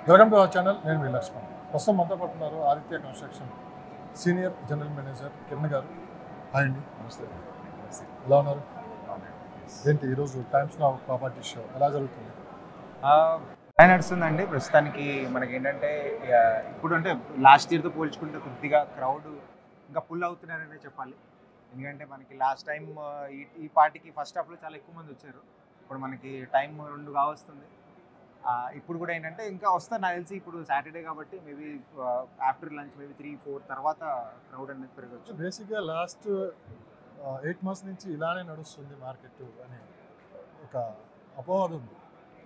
Welcome to our channel. నేను మీ లక్ష్మణ్. ప్రస్తుతం మనతో పాటు ఉన్నారు Aditya construction senior general manager Kiran గారు. హాయ్ అండి. నమస్తే. ఎలా ఉన్నారు? ఏంటి ఈరోజు టైమ్స్ నౌ ప్రాపర్టీ షో ఎలా జరుగుతుంది? బాగా నడుస్తుందండి. ప్రస్తుతానికి మనకి ఏంటంటే ఇప్పుడు అంటే లాస్ట్ ఇయర్తో పోల్చుకుంటే కొద్దిగా క్రౌడ్ ఇంకా పుల్ అవుతున్నారనే చెప్పాలి. ఎందుకంటే మనకి లాస్ట్ టైం ఈ పార్టీకి ఫస్ట్ హాఫ్లో చాలా ఎక్కువ మంది వచ్చారు. ఇప్పుడు మనకి టైం 2 కావస్తుంది. ఇప్పుడు కూడా ఏంటంటే ఇంకా వస్తారు నాకు తెలిసి. ఇప్పుడు సాటర్డే కాబట్టి మేబీ ఆఫ్టర్ లంచ్ మేబీ 3-4 తర్వాత క్రౌడ్ అనేది పెరగచ్చు. బేసిక్గా లాస్ట్ 8 months నుంచి ఇలానే నడుస్తుంది మార్కెట్ అని ఒక అపోహ ఉంది.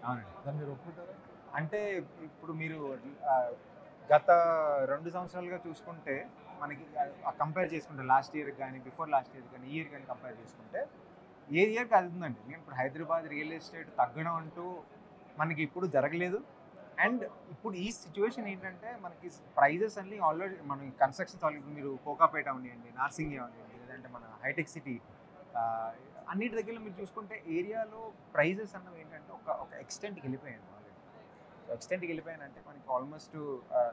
అవునండి. దాన్ని మీరు ఒప్పుకుంటారా? అంటే ఇప్పుడు మీరు గత 2 సంవత్సరాలుగా చూసుకుంటే మనకి కంపేర్ చేసుకుంటే లాస్ట్ ఇయర్ కానీ బిఫోర్ లాస్ట్ ఇయర్ కానీ ఈ ఇయర్ కానీ కంపేర్ చేసుకుంటే ఏ ఇయర్కి అది ఉందండి. ఎందుకంటే ఇప్పుడు హైదరాబాద్ రియల్ ఎస్టేట్ తగ్గడం అంటూ మనకి ఇప్పుడు జరగలేదు. అండ్ ఇప్పుడు ఈ సిచ్యువేషన్ ఏంటంటే మనకి ప్రైజెస్ అన్ని ఆల్రెడీ మన కన్స్ట్రక్షన్స్ ఆల్రెడీ మీరు కోకాపేట అవనివ్వండి, నార్సింగ్ అవనివ్వండి, లేదంటే మన హైటెక్ సిటీ అన్నిటి దగ్గర మీరు చూసుకుంటే ఏరియాలో ప్రైజెస్ అన్నవి ఏంటంటే ఒక ఎక్స్టెంట్కి వెళ్ళిపోయాయి. ఎక్స్టెంట్కి వెళ్ళిపోయానంటే మనకి ఆల్మోస్ట్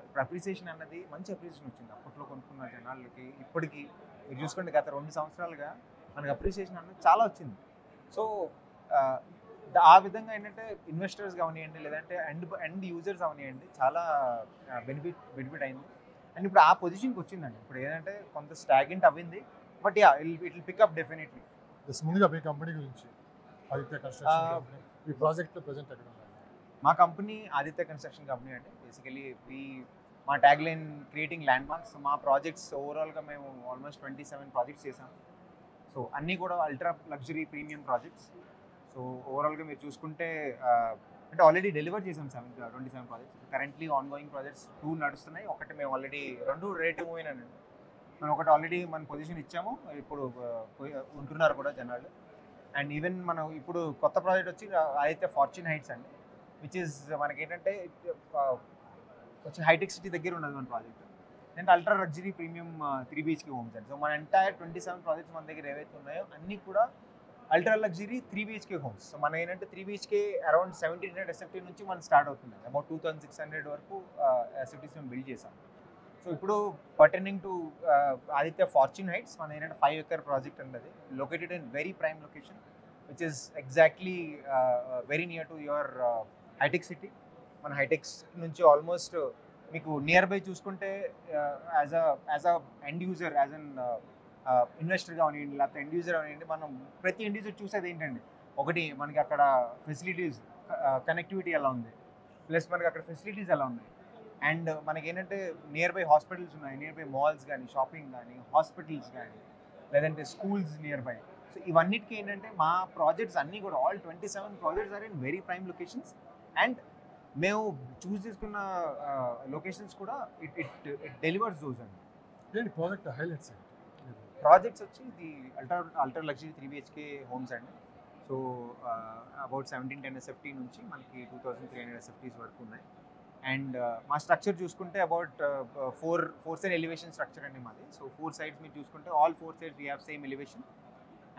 ఇప్పుడు అప్రిసియేషన్ అన్నది మంచి అప్రిసియేషన్ వచ్చింది. అప్పట్లో కొనుక్కున్న జనాలకి ఇప్పటికీ మీరు చూసుకుంటే గత 2 సంవత్సరాలుగా మనకి అప్రిసియేషన్ అన్నది చాలా వచ్చింది. సో ఆ విధంగా ఏంటంటే ఇన్వెస్టర్స్ కావనివ్వండి, లేదంటే ఎండ్ యూజర్స్ అవనివ్వండి, చాలా బెనిఫిట్ అయింది. అండ్ ఇప్పుడు ఆ పొజిషన్కి వచ్చిందండి. ఇప్పుడు ఏంటంటే కొంత స్టాగ్నెంట్ అవ్వింది. But ya it will pick up definitely. ముందుగా మీ కంపెనీ గురించి, ఆదిత్య కన్స్ట్రక్షన్ ఈ ప్రాజెక్ట్ ప్రెజెంట్ ఎక్కడ ఉంది? మా కంపెనీ ఆదిత్య కన్స్ట్రక్షన్ కంపెనీ అంటే బేసికలీ మా tagline creating landmarks. మా ప్రాజెక్ట్స్ ఓవరాల్గా మేము ఆల్మోస్ట్ 27 ప్రాజెక్ట్స్ చేసాం. సో అన్నీ కూడా ultra luxury premium projects. So ఓవరాల్గా మీరు చూసుకుంటే అంటే ఆల్రెడీ డెలివర్ చేసాం 27 projects. Currently ongoing projects 2 నడుస్తున్నాయి. ఒకటి మేము ఆల్రెడీ 2 రేట్ మూవ్ అయినానండి. మనం ఒకటి ఆల్రెడీ మన పొజిషన్ ఇచ్చాము. ఇప్పుడు ఉంటున్నారు కూడా జనాలు. అండ్ ఈవెన్ మనం ఇప్పుడు కొత్త ప్రాజెక్ట్ వచ్చి ఆదిత్య ఫార్చ్యూన్ హైట్స్ అండి, విచ్ ఇస్ మనకి ఏంటంటే కొంచెం హైటెక్ సిటీ దగ్గర ఉన్నది మన ప్రాజెక్ట్. అంటే ultra luxury premium 3 BHK homes అండి. సో మన ఎంటైర్ 27 ప్రాజెక్ట్స్ మన దగ్గర ఏవైతే ఉన్నాయో అన్నీ కూడా ultra luxury 3 BHK homes. So మన ఏంటంటే 3 BHK అరౌండ్ 1700 SFT నుంచి మనం స్టార్ట్ అవుతుంది. అబౌట్ 2600 వరకు SFTs మేము బిల్డ్ చేసాం. సో ఇప్పుడు pertaining to Aditya Fortune Heights మన ఏంటంటే 5 acre ప్రాజెక్ట్ అన్నది located in very prime location, which is exactly very near to your హైటెక్ సిటీ. మన హైటెక్స్ నుంచి ఆల్మోస్ట్ మీకు నియర్ బై చూసుకుంటే as a end user, as an investor కానివ్వండి, లేకపోతే ఎండ్ యూజర్ కానివ్వండి, మనం ప్రతి ఎండ్ యూజర్ చూసేది ఏంటండి, ఒకటి మనకి అక్కడ ఫెసిలిటీస్ కనెక్టివిటీ ఎలా ఉంది, ప్లస్ మనకి అక్కడ ఫెసిలిటీస్ ఎలా ఉన్నాయి. అండ్ మనకి ఏంటంటే నియర్ బై హాస్పిటల్స్ ఉన్నాయి, నియర్ బై మాల్స్ కానీ, షాపింగ్ కానీ, హాస్పిటల్స్ కానీ, లేదంటే స్కూల్స్ నియర్ బై. సో ఇవన్నిటికీ ఏంటంటే మా ప్రాజెక్ట్స్ అన్నీ కూడా all 27 projects are in very prime locations. And మేము చూస్ చేసుకున్న లొకేషన్స్ కూడా ఇట్ డెలివర్స్ దోస్ అండి. ఏంటి ప్రాజెక్ట్ హైలైట్స్? ప్రాజెక్ట్స్ వచ్చి ఇది అల్ట్రా లగ్జరీ 3 BHK హోమ్స్ అండి. సో అబౌట్ 1710 SFT నుంచి మనకి 2300 SFTs వరకు ఉన్నాయి. అండ్ మా స్ట్రక్చర్ చూసుకుంటే అబౌట్ 4 సైడ్ ఎలివేషన్ స్ట్రక్చర్ అండి మాది. సో 4 sides మీరు చూసుకుంటే all 4 sides we have same elevation.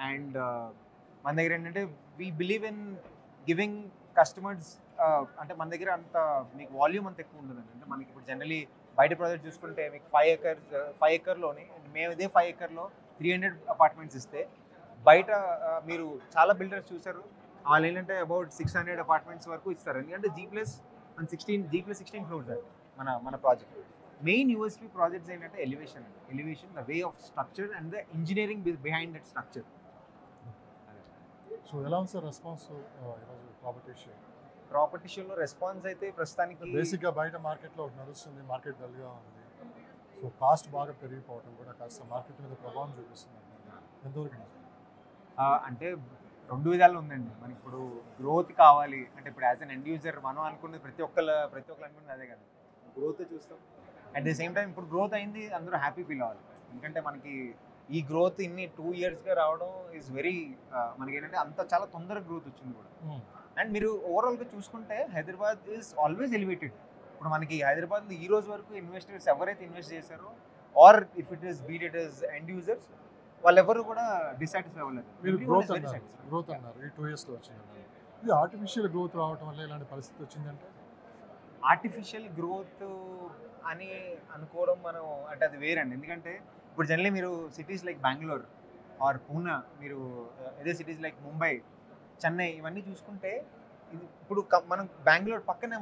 And మన దగ్గర ఏంటంటే we believe in giving customers, అంటే మన దగ్గర అంత మీకు వాల్యూమ్ అంత ఎక్కువ ఉండదండి. అంటే మనకి ఇప్పుడు జనరలీ బయట ప్రాజెక్ట్ చూసుకుంటే మీకు 5 acreలోని మేము ఇదే 5 acreలో 300 అపార్ట్మెంట్స్ ఇస్తే, బయట మీరు చాలా బిల్డర్స్ చూసారు వాళ్ళు ఏంటంటే అబౌట్ 600 అపార్ట్మెంట్స్ వరకు ఇస్తారు. ఎందుకంటే G+16 ఫ్లోర్స్ అండి మన ప్రాజెక్ట్. మెయిన్ యూఎస్పీ ప్రాజెక్ట్స్ ఏంటంటే elevation, the way of structure and the engineering behind that structure. So ఎలా ఉంది సార్ రెస్పాన్స్ ఈరోజు ప్రాపర్టీ షోలో రెస్పాన్స్ అయితే ప్రస్తుతానికి బేసిక్గా బయట మార్కెట్లో నడుస్తుంది, మార్కెట్ డల్గా ఉంది. సో కాస్ట్ బాగా పెరిగిపోవడం కూడా కాస్త మార్కెట్ మీద ప్రభావం చూపిస్తుంది. ఎంతవరకు అంటే 2 విధాలు ఉందండి. మనకి ఇప్పుడు గ్రోత్ కావాలి అంటే ఇప్పుడు యాజ్ అన్ ఎండ్ యూజర్ మనం అనుకున్నది ప్రతి ఒక్కరు అనుకున్నది అదే కదా, గ్రోత్ చూస్తాం. అట్ ది సేమ్ టైం ఇప్పుడు గ్రోత్ అయింది, అందరూ హ్యాపీ ఫీల్ అవ్వాలి. ఎందుకంటే మనకి ఈ గ్రోత్ ఇన్ని 2 yearsగా రావడం ఈజ్ వెరీ మనకి ఏంటంటే అంత చాలా తొందరగా గ్రోత్ వచ్చింది కూడా. అండ్ మీరు ఓవరాల్గా చూసుకుంటే హైదరాబాద్ ఈజ్ ఆల్వేస్ ఎలివేటెడ్. ఇప్పుడు మనకి హైదరాబాద్ ఈ రోజు వరకు ఇన్వెస్టర్స్ ఎవరైతే ఇన్వెస్ట్ చేశారో, or if it is end users, వాళ్ళెవరు కూడా డిసాటిస్ఫై అవ్వలేదు. మీరు గ్రోత్ అన్నారు ఈ 2 yearsలో వచ్చింది. ఇది ఆర్టిఫిషియల్ గ్రోత్ రావడం వల్ల ఇలాంటి పరిస్థితి వచ్చిందంటే ఆర్టిఫిషియల్ గ్రోత్ అని అనుకోవడం మనం అంటే అది వేరండి. ఎందుకంటే ఇప్పుడు జనరల్లీ మీరు cities like Bengaluru or Poona, మీరు అదే సిటీస్ లైక్ ముంబై, చెన్నై ఇవన్నీ చూసుకుంటే ఇది ఇప్పుడు మనం బెంగళూరు పక్కనే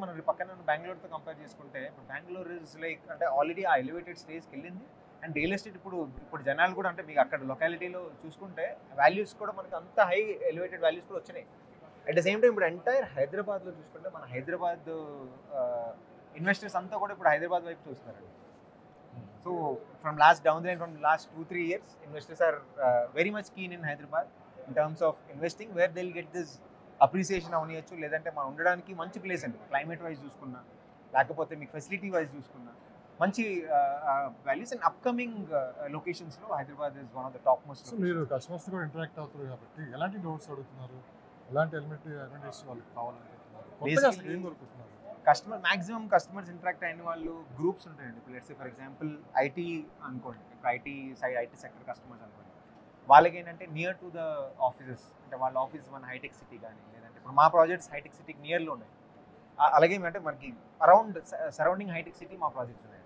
బెంగళూరుతో కంపేర్ చేసుకుంటే ఇప్పుడు బెంగళూరు ఇస్ లైక్ అంటే ఆల్రెడీ ఆ ఎలివేటెడ్ స్టేజ్కి వెళ్ళింది. అండ్ రియల్ ఎస్టేట్ ఇప్పుడు జనాలు కూడా అంటే మీకు అక్కడ లొకాలిటీలో చూసుకుంటే వాల్యూస్ కూడా మనకి అంత హై ఎలివేటెడ్ వాల్యూస్ కూడా వచ్చినాయి. అట్ ద సేమ్ టైం ఇప్పుడు ఎంటైర్ హైదరాబాద్లో చూసుకుంటే మన హైదరాబాద్ ఇన్వెస్టర్స్ అంతా కూడా ఇప్పుడు హైదరాబాద్ వైపు చూస్తున్నారండి. So from last 2-3 years investors are very much keen in Hyderabad in terms of investing where they will get this appreciation అవనియచ్చు, లేదంటే మనం ఉండడానికి మంచి ప్లేస్ అండి. క్లైమేట్ వైజ్ చూసుకున్నా, లేకపోతే మీకు ఫెసిలిటీ వైజ్ చూసుకున్నా మంచి వాల్యూస్ అండ్ అప్కమింగ్ లొకేషన్స్లో Hyderabad is one of the topmost. మీరు కస్టమర్స్ కూడా ఇంటరాక్ట్ అవుతారు కాబట్టి ఎలాంటి డౌట్స్ అడుగుతున్నారు, ఎలాంటి అడ్వాంటేజ్ వాళ్ళకి కావాలనుకుంటున్నారు, కొత్తగా అసలు ఏం దొరుకుతున్నారు? మ్యాక్సిమం కస్టమర్స్ ఇంటరాక్ట్ అయిన వాళ్ళు గ్రూప్స్ ఉంటాయండి. ఇప్పుడు let's say for example IT అనుకోండి, ఇప్పుడు ఐటీ సెక్టర్ కస్టమర్స్ అనుకోండి, వాళ్ళకి ఏంటంటే నియర్ టు ద ఆఫీసెస్, అంటే వాళ్ళ ఆఫీస్ మన హైటెక్ సిటీ కానీ, లేదంటే ఇప్పుడు మా ప్రాజెక్ట్స్ హైటెక్ సిటీకి నియర్లో ఉన్నాయి. అలాగే అంటే మనకి అరౌండ్ సరౌండింగ్ హైటెక్ సిటీ మా ప్రాజెక్ట్స్ ఉన్నాయి.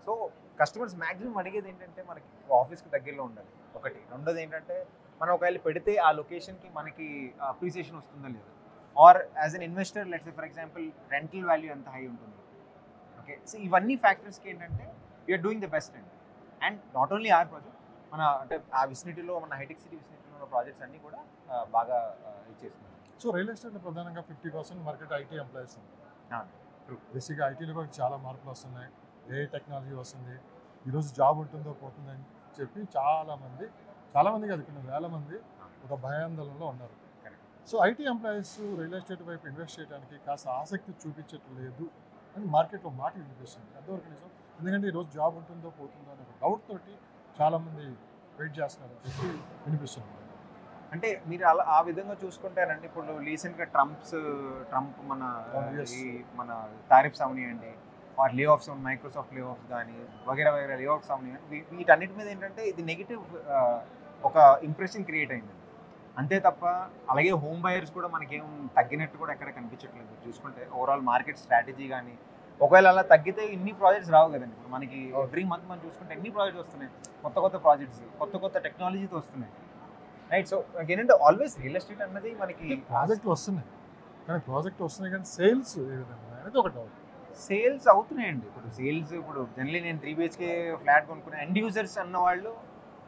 సో కస్టమర్స్ మ్యాక్సిమం అడిగేది ఏంటంటే మనకి ఆఫీస్కి దగ్గరలో ఉండాలి ఒకటి. రెండోది ఏంటంటే మనం ఒకవేళ పెడితే ఆ లొకేషన్కి మనకి అప్రిసియేషన్ వస్తుందా లేదా, or as an investor let's say for example rental value ఎంత హై ఉంటుంది. ఓకే, సో ఇవన్నీ ఫ్యాక్టర్స్కి ఏంటంటే వీఆర్ డూయింగ్ ద బెస్ట్ అండి. And not only our project, మన అంటే ఆ విసినిటీలో మన హైటెక్ సిటీ విసినిటీలో ఉన్న ప్రాజెక్ట్స్ అన్నీ కూడా బాగా ఇచ్చేస్తున్నాయి. సో రియల్ ఎస్టేట్లో ప్రధానంగా 50% మార్కెట్ ఐటీ ఎంప్లాయీస్ ఉంది. బేసిక్గా ఐటీలో కూడా చాలా మార్పులు వస్తున్నాయి, ఏ టెక్నాలజీ వస్తుంది, ఈరోజు జాబ్ ఉంటుందో పోతుందని చెప్పి చాలామంది కాదు కొన్ని వేల మంది ఒక భయాందోళనలో ఉన్నారు. So IT employees real estate వైపు ఇన్వెస్ట్ చేయడానికి కాస్త ఆసక్తి చూపించట్లేదు అని మార్కెట్లో మాట వినిపిస్తుంది. ఎంతవరకు నిజం? ఎందుకంటే ఈరోజు జాబ్ ఉంటుందో పోతుందో అనే ఒక డౌట్ తోటి చాలామంది వెయిట్ చేస్తున్నారు అని చెప్పి వినిపిస్తుంది. అంటే మీరు అలా ఆ విధంగా చూసుకుంటారండి. ఇప్పుడు రీసెంట్గా ట్రంప్ మన టారిఫ్స్ అవనియండి, ఆర్ లే ఆఫ్స్, మైక్రోసాఫ్ట్ లే ఆఫ్స్ కానీ వగేరా లే ఆఫ్స్ అవనియండి, వీటన్నిటి మీద ఏంటంటే ఇది నెగిటివ్ ఒక ఇంప్రెషన్ క్రియేట్ అయింది అంతే తప్ప, అలాగే హోమ్ బయర్స్ కూడా మనకేం తగ్గినట్టు కూడా ఎక్కడ కనిపించట్లేదు. చూసుకుంటే ఓవరాల్ మార్కెట్ స్ట్రాటజీ కానీ ఒకవేళ అలా తగ్గితే ఇన్ని ప్రాజెక్ట్స్ రావు కదండి. ఇప్పుడు మనకి ఎవ్రీ మంత్ మనం చూసుకుంటే ఎన్ని ప్రాజెక్ట్స్ వస్తున్నాయి, కొత్త ప్రాజెక్ట్స్, కొత్త టెక్నాలజీతో వస్తున్నాయి, రైట్? సో ఏంటంటే ఆల్వేస్ రియల్ ఎస్టేట్ అన్నది మనకి ప్రాజెక్ట్ వస్తున్నాయి కానీ సేల్స్ ఏ విధంగా అనేది ఒక డౌట్. సేల్స్ అవుతున్నాయండి. ఇప్పుడు జనరలీ నేను 3 BHK ఫ్లాట్ కొనుక్కునే ఎండ్ యూజర్స్ అన్న వాళ్ళు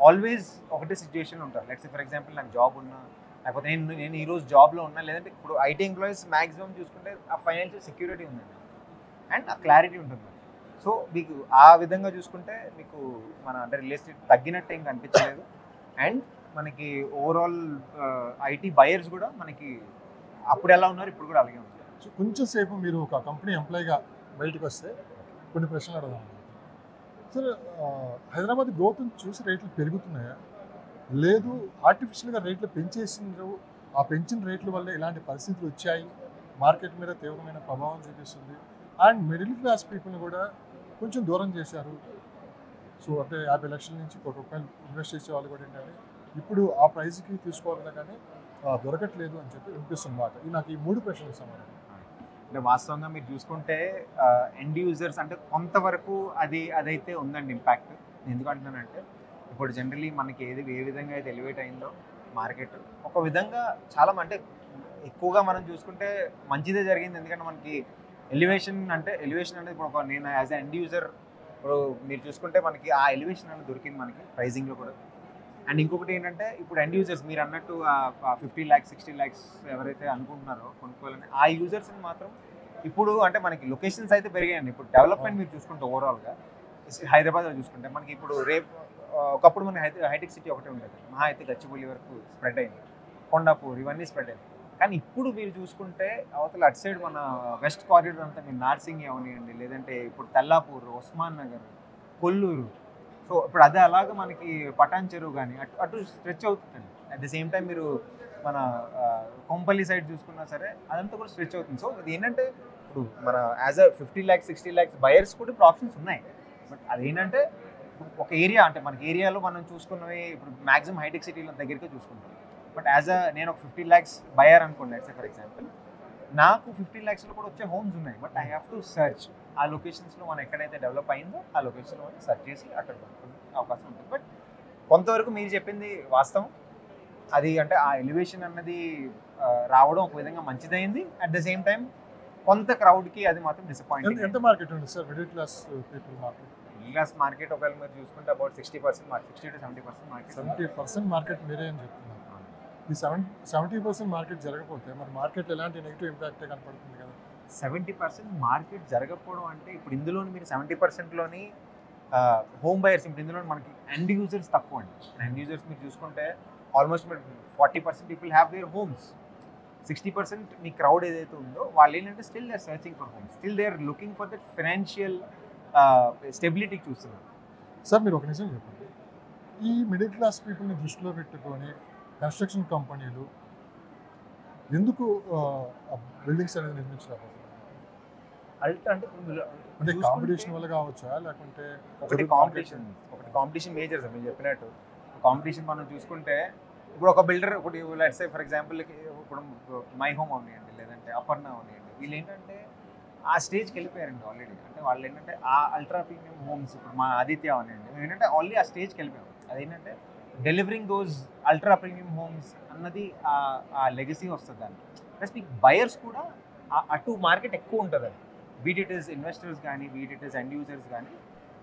ఆల్వేస్ ఒకటే సిచ్యువేషన్లో ఉంటారు. లెట్స్ ఫర్ ఎగ్జాంపుల్ నాకు జాబ్ ఉన్నా, లేకపోతే నేను ఈరోజు జాబ్లో ఉన్నా, లేదంటే ఇప్పుడు ఐటీ ఎంప్లాయీస్ మ్యాక్సిమం చూసుకుంటే ఆ ఫైనాన్షియల్ సెక్యూరిటీ ఉందండి అండ్ ఆ క్లారిటీ ఉంటుంది. సో మీకు ఆ విధంగా చూసుకుంటే మీకు మన అంటే రియల్ ఎస్టేట్ తగ్గినట్టు ఏం కనిపించలేదు. అండ్ మనకి ఓవరాల్ ఐటీ బయర్స్ కూడా మనకి అప్పుడు ఎలా ఉన్నారు ఇప్పుడు కూడా అలాగే ఉన్నారు. సో కొంచెం సేపు మీరు ఒక కంపెనీ ఎంప్లాయీగా బయటకు వస్తే కొన్ని ప్రశ్నలు అడగాలి. సార్, హైదరాబాద్ గ్రోత్ని చూసి రేట్లు పెరుగుతున్నాయా, లేదు ఆర్టిఫిషియల్గా రేట్లు పెంచేసిండ్రు, ఆ పెంచిన రేట్ల వల్ల ఇలాంటి పరిస్థితులు వచ్చాయి, మార్కెట్ మీద తీవ్రమైన ప్రభావం చూపిస్తుంది, అండ్ మిడిల్ క్లాస్ పీపుల్ని కూడా కొంచెం దూరం చేశారు. సో అంటే 50 లక్షల నుంచి ₹1 ఇన్వెస్ట్ చేసే వాళ్ళు కూడా ఏంటంటే ఇప్పుడు ఆ ప్రైస్కి తీసుకోవాలన్నా కానీ దొరకట్లేదు అని చెప్పి వినిపిస్తున్నమాట. నాకు ఈ 3 ప్రశ్నలకు సమాధానం. అంటే వాస్తవంగా మీరు చూసుకుంటే ఎండ్ యూజర్స్ అంటే కొంతవరకు అదైతే ఉందండి ఇంపాక్ట్. ఎందుకంటున్నానంటే ఇప్పుడు జనరలీ మనకి ఏ విధంగా అయితే ఎలివేట్ అయిందో మార్కెట్ ఒక విధంగా చాలా అంటే ఎక్కువగా మనం చూసుకుంటే మంచిదే జరిగింది. ఎందుకంటే మనకి ఎలివేషన్ అనేది ఇప్పుడు నేను యాజ్ ఎ ఎండ్ యూజర్ ఇప్పుడు మీరు చూసుకుంటే మనకి ఆ ఎలివేషన్ అనేది దొరికింది మనకి ప్రైజింగ్లో కూడా. అండ్ ఇంకొకటి ఏంటంటే ఇప్పుడు ఎండ్ యూజర్స్ మీరు అన్నట్టు 50 lakhs 60 lakhs ఎవరైతే అనుకుంటున్నారో కొనుక్కోవాలని ఆ యూజర్స్ని మాత్రం ఇప్పుడు అంటే మనకి లొకేషన్స్ అయితే పెరిగాయండి. ఇప్పుడు డెవలప్మెంట్ మీరు చూసుకుంటే ఓవరాల్గా హైదరాబాద్లో చూసుకుంటే మనకి ఇప్పుడు ఒకప్పుడు మన హైటెక్ సిటీ ఒకటే ఉండేది, మహా అయితే గచ్చిబౌలి వరకు స్ప్రెడ్ అయింది, కొండాపూర్ ఇవన్నీ స్ప్రెడ్ అయింది. కానీ ఇప్పుడు మీరు చూసుకుంటే అవతల అటు సైడ్ మన వెస్ట్ కారిడార్ అంతా మీరు నార్సింగ్ అవనివ్వండి, లేదంటే ఇప్పుడు తెల్లాపూర్, ఉస్మాన్ నగర్, కొల్లూరు, సో ఇప్పుడు అదే అలాగా మనకి పటాన్ చెరువు కానీ అటు స్ట్రెచ్ అవుతుందండి. అట్ ద సేమ్ టైం మీరు మన కొంపల్లి సైడ్ చూసుకున్నా సరే అదంతా కూడా స్ట్రెచ్ అవుతుంది. సో ఇది ఏంటంటే ఇప్పుడు మన as a 50 lakhs 60 lakhs buyers కూడా ఇప్పుడు ఆప్షన్స్ ఉన్నాయి. బట్ అదేంటంటే ఒక ఏరియా అంటే మనకి ఏరియాలో మనం చూసుకున్నవి ఇప్పుడు మ్యాక్సిమం హైటెక్ సిటీలో దగ్గరికి చూసుకుంటాం. బట్ నేను ఒక 50 lakhs బయర్ అనుకోండి ఫర్ ఎగ్జాంపుల్, నాకు 15 lakhsలో కూడా వచ్చే హోమ్స్ ఉన్నాయి, but I have to search ఆ లొకేషన్స్లో మనం ఎక్కడైతే డెవలప్ అయిందో ఆ లొకేషన్లో మనం సర్చ్ చేసి అక్కడ కొనుక్కునే అవకాశం ఉంటుంది. బట్ కొంతవరకు మీరు చెప్పింది వాస్తవం. అది అంటే ఆ ఎలివేషన్ అన్నది రావడం ఒక విధంగా మంచిదైంది. అట్ ద సేమ్ టైం కొంత క్రౌడ్కి అది మాత్రం డిసప్పాయింటింగ్. ఎంత మార్కెట్ ఉంది sir middle class people market? Middle class market ఒకవేళ మీరు చూసుకుంటే about 60% market, 60 to 70% market. 70% market మీరే అని చెప్తున్నారు. ఈ 70% మార్కెట్ జరగకపోతే మరి మార్కెట్ ఎలాంటి నెగిటివ్ ఇంపాక్టే కనపడుతుంది కదా? 70% మార్కెట్ జరగకపోవడం అంటే ఇప్పుడు ఇందులో మీరు 70%లోని హోమ్ బయర్స్, ఇప్పుడు ఇందులో మనకి ఎండ్ యూజర్స్ తక్కువ అండి. ఎండ్ యూజర్స్ మీరు చూసుకుంటే ఆల్మోస్ట్ మీరు 40% పీపుల్ హ్యావ్ దేర్ హోమ్స్. 60% మీ క్రౌడ్ ఏదైతే ఉందో వాళ్ళు ఏంటంటే still they are searching for homes, still they are looking for that financial stability చూస్తున్నారు. సార్ మీరు ఒక నిజం చెప్పండి, ఈ మిడిల్ క్లాస్ పీపుల్ని దృష్టిలో పెట్టుకొని కన్స్ట్రక్షన్ కంపెనీలు ఎందుకు బిల్డింగ్స్ అనేది నిర్మించలేకపోతున్నారు? అంటే కాంపిటీషన్ వల్ల కావచ్చా, లేకుంటే ఒకటి కాంపిటీషన్ మేజర్స్ మీరు చెప్పినట్టు కాంపిటీషన్ మనం చూసుకుంటే ఇప్పుడు ఒక బిల్డర్ ఒకటి లెట్స్ సే ఫర్ ఎగ్జాంపుల్ ఇప్పుడు మై హోమ్ అవనియండి, లేదంటే అపర్ణ అవనియండి, వీళ్ళు ఏంటంటే ఆ స్టేజ్కి వెళ్ళిపోయారండి ఆల్రెడీ. అంటే వాళ్ళు ఏంటంటే ఆ అల్ట్రా ప్రీమియం హోమ్స్, ఇప్పుడు మా ఆదిత్య అవనియండి, మేము ఏంటంటే ఆల్రెడీ ఆ స్టేజ్కి వెళ్ళిపోయాం. అదేంటంటే delivering those ultra premium homes అన్నది ఆ లెగసీ వస్తుంది దానికి. ప్లస్ మీకు బయర్స్ కూడా అటు మార్కెట్ ఎక్కువ ఉంటుంది. అది బీట్ ఇస్ ఇన్వెస్టర్స్ కానీ, బీట్ ఇస్ ఎండ్ యూజర్స్ కానీ,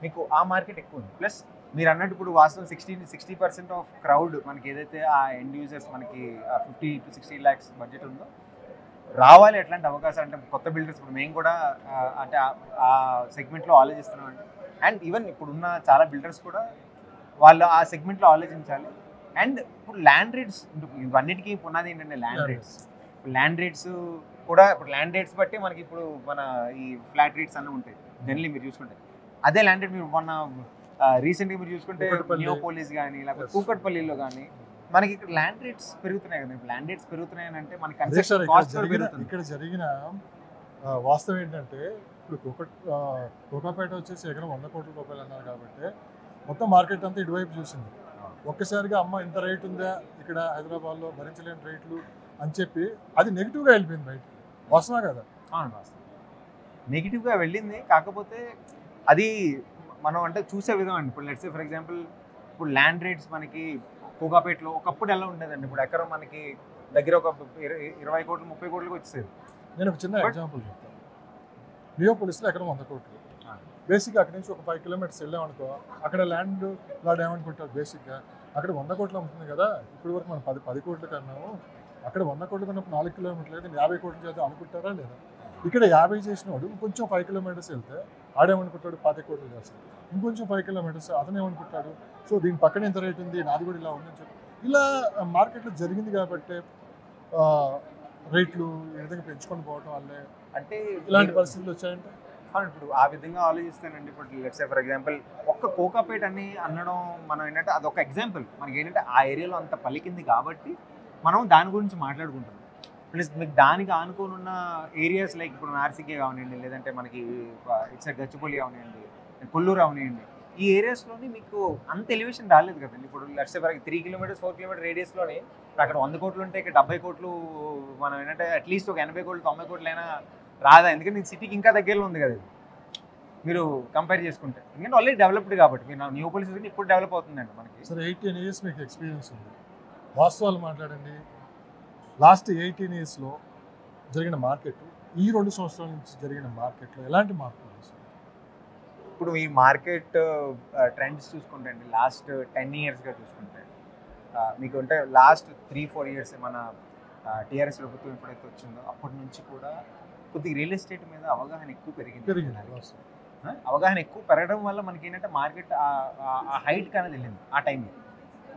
మీకు ఆ మార్కెట్ ఎక్కువ ఉంది. ప్లస్ మీరు అన్నట్టు ఇప్పుడు వాస్తవం 60% ఆఫ్ క్రౌడ్ మనకి ఏదైతే ఆ ఎండ్ యూజర్స్ మనకి 50 to 60 lakhs బడ్జెట్ ఉందో రావాలి. ఎట్లాంటి అవకాశాలు అంటే కొత్త బిల్డర్స్ ఇప్పుడు మేము కూడా అంటే ఆ సెగ్మెంట్లో ఆలోచిస్తున్నాం అండి. అండ్ ఈవెన్ ఇప్పుడున్న చాలా బిల్డర్స్ కూడా వాళ్ళు ఆ సెగ్మెంట్లో ఆలోచించాలి. అండ్ ఇప్పుడు ల్యాండ్ రేట్స్, ఇవన్నిటికీ పునాది ఏంటంటే ల్యాండ్ రేట్స్ కూడా ఇప్పుడు ల్యాండ్ రేట్స్ బట్టి మనకి ఇప్పుడు మన ఈ ఫ్లాట్ రేట్స్ అన్నీ ఉంటాయి జనరల్లీ మీరు చూసుకుంటే. అదే ల్యాండ్ రేట్ మీరు మొన్న రీసెంట్గా మీరు చూసుకుంటే నియోపోలిస్ కానీ లేకపోతే కూకట్పల్లిలో కానీ మనకి ఇక్కడ ల్యాండ్ రేట్స్ పెరుగుతున్నాయి కదా. ల్యాండ్ రేట్స్ పెరుగుతున్నాయి అంటే మనకి కన్స్ట్రక్షన్ కాస్ట్ పెరుగుతుంది. ఇక్కడ జరిగిన వాస్తవం ఏంటంటే ఇప్పుడు కోకాపేట వచ్చేసి ఎకరం 100 కోట్ల రూపాయలు అన్నారు కాబట్టి మొత్తం మార్కెట్ అంతా ఇటువైపు చూసింది. ఒక్కసారిగా అమ్మ ఇంత రేట్ ఉందా ఇక్కడ హైదరాబాద్లో, భరించలేని రేట్లు అని చెప్పి అది నెగిటివ్గా వెళ్ళిపోయింది బయటకి. వాస్తవా కదా? నెగిటివ్గా వెళ్ళింది. కాకపోతే అది మనం అంటే చూసే విధం అండి. ఇప్పుడు లెట్స్ సే ఫర్ ఎగ్జాంపుల్ ఇప్పుడు ల్యాండ్ రేట్స్ మనకి కోకాపేటలో ఒకప్పుడు ఎలా ఉండేదండి, ఇప్పుడు ఎకరం మనకి దగ్గర ఒక 20 కోట్లు 30 కోట్లకి వచ్చేది. నేను ఒక చిన్న ఎగ్జాంపుల్ చెప్తాను. నియోపోలిస్లో ఎకరం 100 కోట్లు. బేసిక్గా అక్కడి నుంచి ఒక 5 kilometers వెళ్ళామనుకో, అక్కడ ల్యాండ్ లాడ్ ఏమనుకుంటారు, బేసిక్గా అక్కడ 100 కోట్లు అమ్ముతుంది కదా, ఇప్పుడు వరకు మనం 10 కోట్లు కన్నాము, అక్కడ 100 కోట్లు కన్నప్పుడు 4 kilometers అయితే 50 కోట్లు చేద్దాం అనుకుంటారా లేదా? ఇక్కడ 50 చేసిన వాడు ఇంకొంచెం 5 kilometers వెళ్తే ఆడేమనుకుంటాడు, 10 కోట్లు చేస్తాడు. ఇంకొంచెం 5 kilometers అతను ఏమనుకుంటాడు, సో దీని పక్కన ఎంత రేట్ ఉంది, నాది కూడా ఇలా ఉందని చెప్పి ఇలా మార్కెట్లో జరిగింది కాబట్టి రేట్లు ఈ విధంగా పెంచుకొని పోవడం వల్లే అంటే ఇలాంటి పరిస్థితులు వచ్చాయంటే. ఇప్పుడు ఆ విధంగా ఆలోచిస్తానండి. ఇప్పుడు లెట్స్ సే ఫర్ ఎగ్జాంపుల్ ఒక్క కోకాపేట అని అనడం మనం ఏంటంటే అదొక ఎగ్జాంపుల్. మనకి ఏంటంటే ఆ ఏరియాలో అంత పలికింది కాబట్టి మనం దాని గురించి మాట్లాడుకుంటాం. ప్లస్ మీకు దానికి ఆనుకొని ఉన్న ఏరియాస్ లైక్ ఇప్పుడు నార్సికే కావనివ్వండి, లేదంటే మనకి ఇట్స్ గచ్చిపల్లి అవనివ్వండి, కొల్లూరు అవనివ్వండి, ఈ ఏరియాస్లోని మీకు అంత ఎలివేషన్ రాలేదు కదండి. ఇప్పుడు let's say for 3 kilometers 4 kilometers రేడియస్లోని అక్కడ 100 కోట్లు ఉంటే ఇక్కడ 70 కోట్లు మనం ఏంటంటే అట్లీస్ట్ ఒక 80 కోట్లు 90 కోట్లు అయినా రాదా? ఎందుకంటే సిటీకి ఇంకా దగ్గరలో ఉంది కదా మీరు కంపేర్ చేసుకుంటే. ఎందుకంటే ఆల్రెడీ డెవలప్డ్ కాబట్టి మీరు నియోపోలిస్ ఇప్పుడు డెవలప్ అవుతుందండి మనకి. సరే 18 years మీకు ఎక్స్పీరియన్స్ ఉంది, వాస్తవాలు మాట్లాడండి. లాస్ట్ 18 yearsలో జరిగిన మార్కెట్, ఈ 2 సంవత్సరాల నుంచి జరిగిన మార్కెట్లో ఎలాంటి మార్పులు? ఇప్పుడు ఈ మార్కెట్ ట్రెండ్స్ చూసుకుంటే అండి లాస్ట్ 10 yearsగా చూసుకుంటే మీకు అంటే లాస్ట్ 3-4 years మన టీఆర్ఎస్ ప్రభుత్వం ఎప్పుడైతే వచ్చిందో అప్పటి నుంచి కూడా కొద్దిగా రియల్ ఎస్టేట్ మీద అవగాహన ఎక్కువ పెరిగింది. అవగాహన ఎక్కువ పెరగడం వల్ల మనకి ఏంటంటే మార్కెట్ ఆ హైట్ అనేది వెళ్ళింది ఆ టైంలో.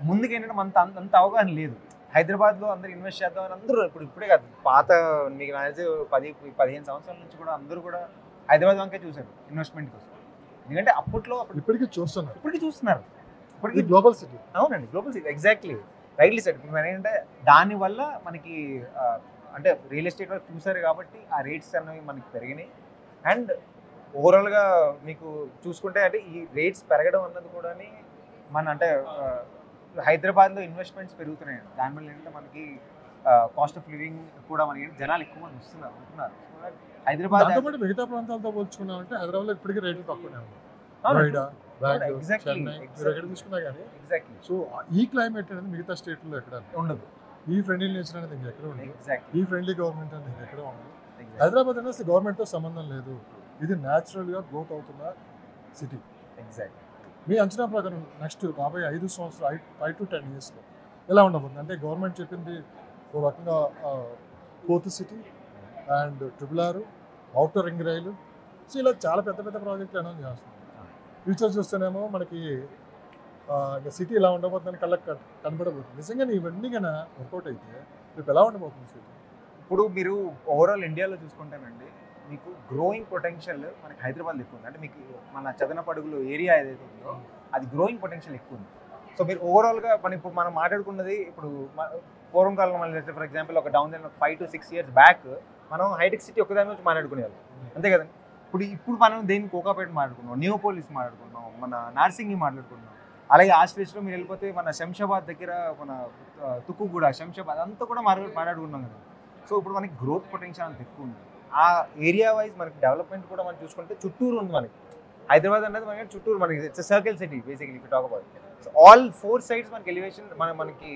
ముందుకు ఏంటంటే మనకు అంత అవగాహన లేదు. హైదరాబాద్లో అందరూ ఇన్వెస్ట్ చేద్దామని అందరూ ఇప్పుడే కాదు, పాత మీకు నాకు 10-15 సంవత్సరాల నుంచి కూడా అందరూ కూడా హైదరాబాద్ వంకే చూశారు ఇన్వెస్ట్మెంట్ కోసం. ఎందుకంటే అప్పట్లో ఇప్పటికీ చూస్తున్నారు. ఇప్పటికీ గ్లోబల్ సిటీ. అవునండి, global city, exactly rightly set. ఏంటంటే దానివల్ల మనకి అంటే రియల్ ఎస్టేట్ వైపు చూసారు కాబట్టి ఆ రేట్స్ అనేవి మనకి పెరిగినాయి. అండ్ ఓవరాల్గా మీకు చూసుకుంటే అంటే ఈ రేట్స్ పెరగడం అన్నది కూడా మన అంటే హైదరాబాద్లో ఇన్వెస్ట్మెంట్స్ పెరుగుతున్నాయి. దానివల్ల ఏంటంటే మనకి కాస్ట్ ఆఫ్ లివింగ్ కూడా మనకి జనాలు ఎక్కువ మంది వస్తున్నారు ఉంటున్నారు. హైదరాబాద్ దాంతోపాటు మిగతా ప్రాంతాలతో పోల్చుకున్నామంటే హైదరాబాద్లో ఇప్పటికీ రేట్లు తక్కువనే ఉన్నాయి. నోయిడా, బెంగళూరు, Exactly, చెన్నై మీరు exactly. ఎక్కడ చూసుకున్నా కానీ ఎగ్జాక్ట్లీ సో ఈ క్లైమేట్ అనేది మిగతా స్టేట్లో ఎక్కడ ఉండదు. ఈ ఫ్రెండ్లీ నేచర్ అనేది ఇంకెక్కడ ఉండదు. ఎగ్జాక్ట్లీ ఈ ఫ్రెండ్లీ గవర్నమెంట్ అనేది ఇంకెక్కడ ఉండదు. హైదరాబాద్ అనేది గవర్నమెంట్తో సంబంధం లేదు. ఇది న్యాచురల్గా గ్రోత్ అవుతున్న సిటీ. ఎగ్జాక్ట్లీ మీ అంచనా ప్రకారం నెక్స్ట్ రాబోయే 5 సంవత్సరాలు 5 to 10 ఇయర్స్లో ఎలా ఉండబోతుంది? అంటే గవర్నమెంట్ చెప్పింది ఓ రకంగా fourth city and triple R, outer ring rail, so ఇలా చాలా పెద్ద పెద్ద ప్రాజెక్టులు అనౌన్స్ చేస్తుంది. ఫ్యూచర్ చూస్తేనేమో మనకి సిటీ ఇలా ఉండబోతుందని కళ్ళకి కనబడబోతుంది. నిజంగా ఇవన్నీ కన్నా వర్కౌట్ అయితే రేపు ఎలా ఉండబోతుంది సిటీ? ఇప్పుడు మీరు ఓవరాల్ ఇండియాలో చూసుకుంటానండి, మీకు గ్రోయింగ్ పొటెన్షియల్ మనకి హైదరాబాద్ ఎక్కువ ఉంది. అంటే మీకు మన చదనపడుగులు ఏరియా ఏదైతే ఉందో అది గ్రోయింగ్ పొటెన్షియల్ ఎక్కువ ఉంది. సో మీరు ఓవరాల్గా మనం మాట్లాడుకున్నది ఇప్పుడు పూర్వం కాలంలో మనం చేస్తే ఫర్ ఎగ్జాంపుల్ ఒక down line 5 to 6 years back మనం హైటెక్ సిటీ ఒకదాని నుంచి మాట్లాడుకునేవాళ్ళం, అంతే కదండి. ఇప్పుడు మనం దేని కోకాపేట మాట్లాడుకున్నాం, న్యూపోలిస్ మాట్లాడుకున్నాం, మన నార్సింగి మాట్లాడుకున్నాం. అలాగే ఆ స్పేస్లో మీరు వెళ్ళిపోతే మన శంషాబాద్ దగ్గర మన తుక్కుగూడ, శంషాబాద్ అంతా కూడా మాట్లాడుకున్నాం కదా. సో ఇప్పుడు మనకి గ్రోత్ పొటెన్షియల్ అంత ఎక్కువ ఉంది. ఆ ఏరియా వైజ్ మనకి డెవలప్మెంట్ కూడా మనం చూసుకుంటే చుట్టూరు ఉంది మనకి. హైదరాబాద్ అనేది మనకి చుట్టూరు మనకి it's circle city basically if talk about. So all 4 sides మనకి ఎలివేషన్ మనకి